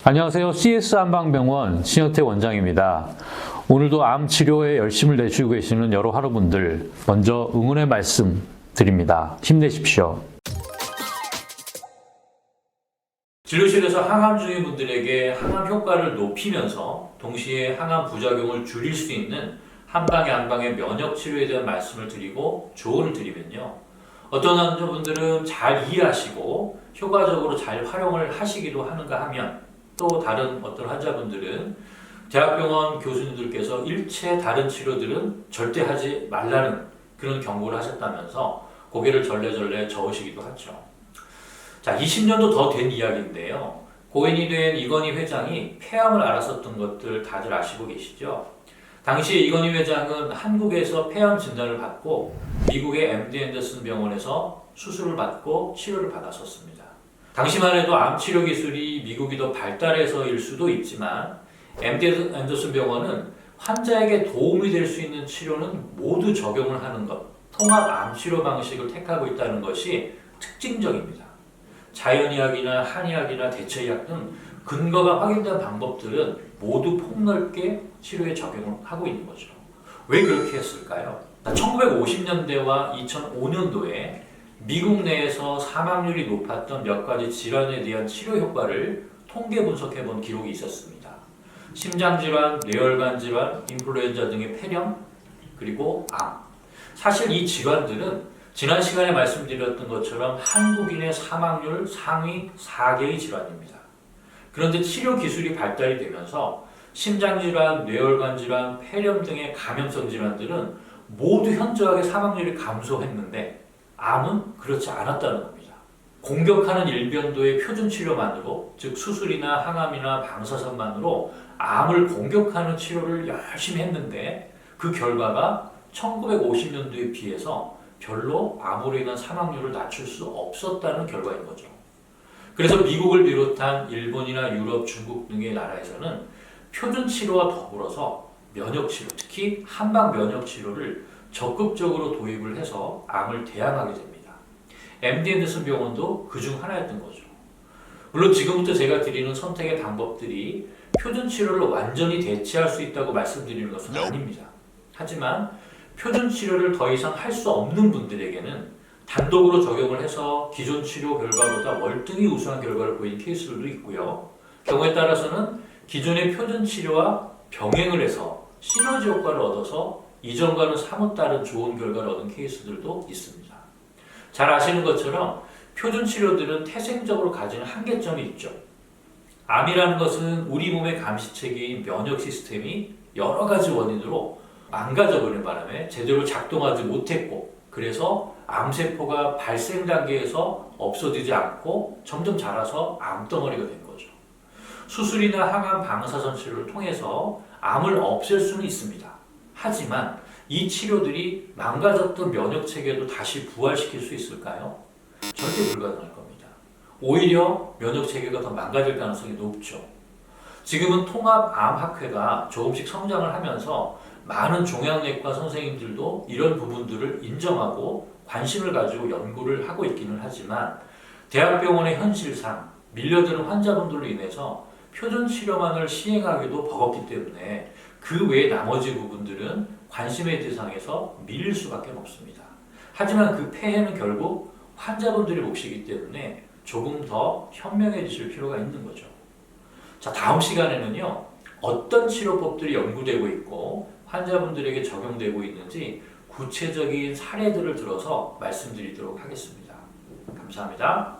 안녕하세요. CS 한방병원 신혁태 원장입니다. 오늘도 암 치료에 열심을 내주고 계시는 여러 환우분들 먼저 응원의 말씀 드립니다. 힘내십시오. 진료실에서 항암 중인 분들에게 항암 효과를 높이면서 동시에 항암 부작용을 줄일 수 있는 한방의 한방의 면역 치료에 대한 말씀을 드리고 조언을 드리면요. 어떤 환자분들은 잘 이해하시고 효과적으로 잘 활용을 하시기도 하는가 하면 또 다른 어떤 환자분들은 대학병원 교수님들께서 일체 다른 치료들은 절대 하지 말라는 그런 경고를 하셨다면서 고개를 절레절레 저으시기도 하죠. 자, 20년도 더 된 이야기인데요. 고인이 된 이건희 회장이 폐암을 앓았었던 것들 다들 아시고 계시죠? 당시 이건희 회장은 한국에서 폐암 진단을 받고 미국의 MD 앤더슨 병원에서 수술을 받고 치료를 받았었습니다. 당시만 해도 암 치료 기술이 미국이 더 발달해서일 수도 있지만 MD 앤더슨 병원은 환자에게 도움이 될 수 있는 치료는 모두 적용을 하는 것, 통합 암 치료 방식을 택하고 있다는 것이 특징적입니다. 자연의학이나 한의학이나 대체의학 등 근거가 확인된 방법들은 모두 폭넓게 치료에 적용을 하고 있는 거죠. 왜 그렇게 했을까요? 1950년대와 2005년도에 미국 내에서 사망률이 높았던 몇 가지 질환에 대한 치료 효과를 통계 분석해 본 기록이 있었습니다. 심장질환, 뇌혈관 질환, 인플루엔자 등의 폐렴, 그리고 암. 사실 이 질환들은 지난 시간에 말씀드렸던 것처럼 한국인의 사망률 상위 4개의 질환입니다. 그런데 치료 기술이 발달이 되면서 심장질환, 뇌혈관 질환, 폐렴 등의 감염성 질환들은 모두 현저하게 사망률이 감소했는데 암은 그렇지 않았다는 겁니다. 공격하는 일변도의 표준 치료만으로, 즉 수술이나 항암이나 방사선만으로 암을 공격하는 치료를 열심히 했는데 그 결과가 1950년도에 비해서 별로 암으로 인한 사망률을 낮출 수 없었다는 결과인 거죠. 그래서 미국을 비롯한 일본이나 유럽, 중국 등의 나라에서는 표준 치료와 더불어서 면역 치료, 특히 한방 면역 치료를 적극적으로 도입을 해서 암을 대항하게 됩니다. MD 앤더슨 병원도 그중 하나였던 거죠. 물론 지금부터 제가 드리는 선택의 방법들이 표준 치료를 완전히 대체할 수 있다고 말씀드리는 것은 아닙니다. 하지만 표준 치료를 더 이상 할 수 없는 분들에게는 단독으로 적용을 해서 기존 치료 결과보다 월등히 우수한 결과를 보인 케이스들도 있고요. 경우에 따라서는 기존의 표준 치료와 병행을 해서 시너지 효과를 얻어서 이전과는 사뭇 다른 좋은 결과를 얻은 케이스들도 있습니다. 잘 아시는 것처럼 표준 치료들은 태생적으로 가지는 한계점이 있죠. 암이라는 것은 우리 몸의 감시체계인 면역 시스템이 여러 가지 원인으로 망가져버리는 바람에 제대로 작동하지 못했고, 그래서 암세포가 발생 단계에서 없어지지 않고 점점 자라서 암덩어리가 된 거죠. 수술이나 항암 방사선 치료를 통해서 암을 없앨 수는 있습니다. 하지만 이 치료들이 망가졌던 면역 체계도 다시 부활시킬 수 있을까요? 절대 불가능할 겁니다. 오히려 면역 체계가 더 망가질 가능성이 높죠. 지금은 통합암학회가 조금씩 성장을 하면서 많은 종양내과 선생님들도 이런 부분들을 인정하고 관심을 가지고 연구를 하고 있기는 하지만 대학병원의 현실상 밀려드는 환자분들로 인해서 표준 치료만을 시행하기도 버겁기 때문에 그 외의 나머지 부분들은 관심의 대상에서 밀릴 수밖에 없습니다. 하지만 그 폐해는 결국 환자분들의 몫이기 때문에 조금 더 현명해지실 필요가 있는 거죠. 자, 다음 시간에는요, 어떤 치료법들이 연구되고 있고 환자분들에게 적용되고 있는지 구체적인 사례들을 들어서 말씀드리도록 하겠습니다. 감사합니다.